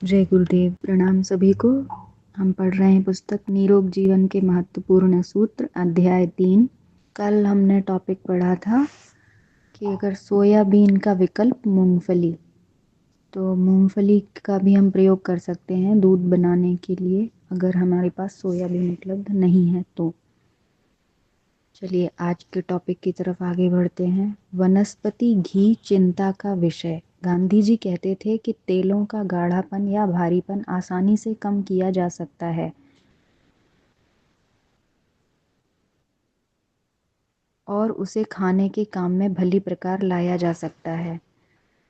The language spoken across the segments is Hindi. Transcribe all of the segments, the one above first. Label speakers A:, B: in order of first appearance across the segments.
A: जय गुरुदेव। प्रणाम सभी को। हम पढ़ रहे हैं पुस्तक निरोग जीवन के महत्वपूर्ण सूत्र, अध्याय 3। कल हमने टॉपिक पढ़ा था कि अगर सोयाबीन का विकल्प मूंगफली, तो मूंगफली का भी हम प्रयोग कर सकते हैं दूध बनाने के लिए, अगर हमारे पास सोयाबीन उपलब्ध नहीं है तो। चलिए आज के टॉपिक की तरफ आगे बढ़ते हैं। वनस्पति घी चिंता का विषय। गांधी जी कहते थे कि तेलों का गाढ़ापन या भारीपन आसानी से कम किया जा सकता है और उसे खाने के काम में भली प्रकार लाया जा सकता है।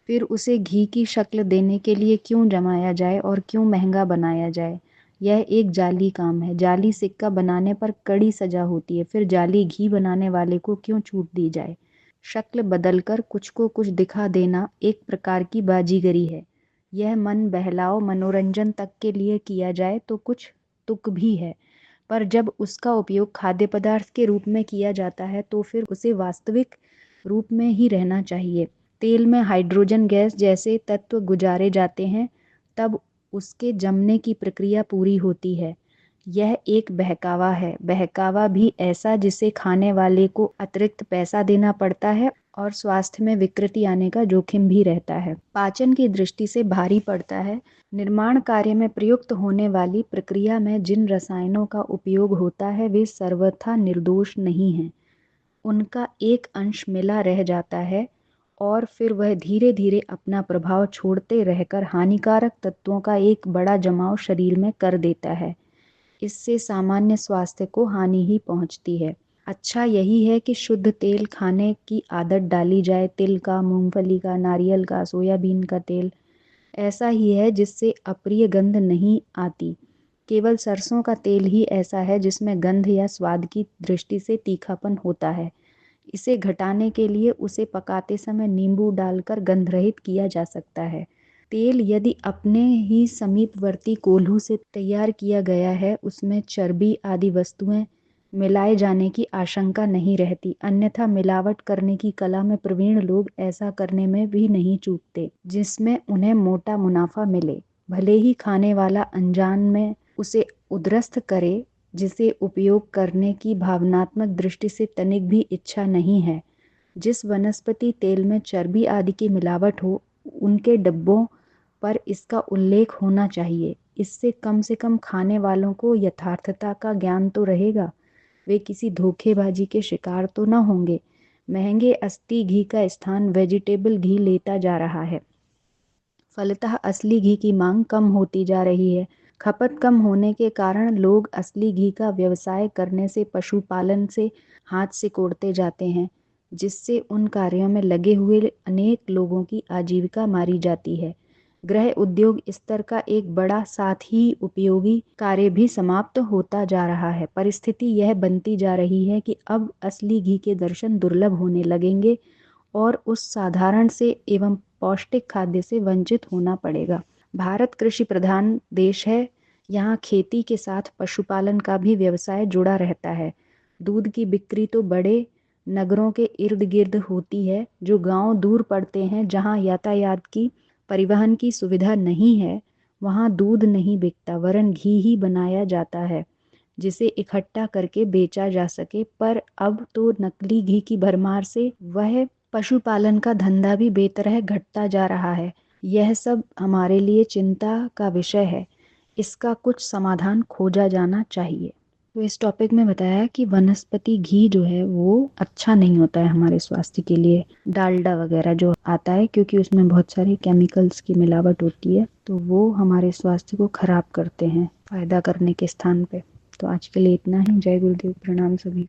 A: फिर उसे घी की शक्ल देने के लिए क्यों जमाया जाए और क्यों महंगा बनाया जाए? यह एक जाली काम है। जाली सिक्का बनाने पर कड़ी सजा होती है, फिर जाली घी बनाने वाले को क्यों छूट दी जाए? शक्ल बदलकर कुछ को कुछ दिखा देना एक प्रकार की बाजीगरी है। यह मन बहलाओ मनोरंजन तक के लिए किया जाए तो कुछ तुक भी है, पर जब उसका उपयोग खाद्य पदार्थ के रूप में किया जाता है तो फिर उसे वास्तविक रूप में ही रहना चाहिए। तेल में हाइड्रोजन गैस जैसे तत्व गुजारे जाते हैं, तब उसके जमने की प्रक्रिया पूरी होती है। यह एक बहकावा है, बहकावा भी ऐसा जिसे खाने वाले को अतिरिक्त पैसा देना पड़ता है और स्वास्थ्य में विकृति आने का जोखिम भी रहता है। पाचन की दृष्टि से भारी पड़ता है। निर्माण कार्य में प्रयुक्त होने वाली प्रक्रिया में जिन रसायनों का उपयोग होता है वे सर्वथा निर्दोष नहीं हैं। उनका एक अंश मिला रह जाता है और फिर वह धीरे धीरे अपना प्रभाव छोड़ते रहकर हानिकारक तत्वों का एक बड़ा जमाव शरीर में कर देता है। इससे सामान्य स्वास्थ्य को हानि ही पहुंचती है। अच्छा यही है कि शुद्ध तेल खाने की आदत डाली जाए। तिल का, मूंगफली का, नारियल का, सोयाबीन का तेल ऐसा ही है जिससे अप्रिय गंध नहीं आती। केवल सरसों का तेल ही ऐसा है जिसमें गंध या स्वाद की दृष्टि से तीखापन होता है। इसे घटाने के लिए उसे पकाते समय नींबू डालकर गंधरहित किया जा सकता है। तेल यदि अपने ही समीपवर्ती कोल्हू से तैयार किया गया है, उसमें चर्बी आदि वस्तुएं मिलाए जाने की आशंका नहीं रहती, अन्यथा मिलावट करने की कला में प्रवीण लोग ऐसा करने में भी नहीं चूकते जिसमें उन्हें मोटा मुनाफा मिले, भले ही खाने वाला अनजान में उसे उद्रस्त करे जिसे उपयोग करने की भावनात्मक दृष्टि से तनिक भी इच्छा नहीं है। जिस वनस्पति तेल में चर्बी आदि की मिलावट हो, उनके डिब्बों पर इसका उल्लेख होना चाहिए। इससे कम से कम खाने वालों को यथार्थता का ज्ञान तो रहेगा, वे किसी धोखेबाजी के शिकार तो न होंगे। महंगे असली घी का स्थान वेजिटेबल घी लेता जा रहा है। फलतः असली घी की मांग कम होती जा रही है। खपत कम होने के कारण लोग असली घी का व्यवसाय करने से पशुपालन से हाथ सिकोड़ते जाते हैं, जिससे उन कार्यों में लगे हुए अनेक लोगों की आजीविका मारी जाती है। गृह उद्योग स्तर का एक बड़ा साथ ही उपयोगी कार्य भी समाप्त होता जा रहा है। परिस्थिति यह बनती जा रही है कि अब असली घी के दर्शन दुर्लभ होने लगेंगे और उस साधारण से एवं पौष्टिक खाद्य से वंचित होना पड़ेगा। भारत कृषि प्रधान देश है। यहाँ खेती के साथ पशुपालन का भी व्यवसाय जुड़ा रहता है। दूध की बिक्री तो बड़े नगरों के इर्द गिर्द होती है। जो गांव दूर पड़ते हैं, जहाँ यातायात की परिवहन की सुविधा नहीं है, वहाँ दूध नहीं बिकता वरन घी ही बनाया जाता है जिसे इकट्ठा करके बेचा जा सके। पर अब तो नकली घी की भरमार से वह पशुपालन का धंधा भी बेतरह घटता जा रहा है। यह सब हमारे लिए चिंता का विषय है। इसका कुछ समाधान खोजा जाना चाहिए। तो इस टॉपिक में बताया कि वनस्पति घी जो है वो अच्छा नहीं होता है हमारे स्वास्थ्य के लिए। डालडा वगैरह जो आता है, क्योंकि उसमें बहुत सारे केमिकल्स की मिलावट होती है, तो वो हमारे स्वास्थ्य को खराब करते हैं फायदा करने के स्थान पे। तो आज के लिए इतना ही। जय गुरुदेव। प्रणाम सभी।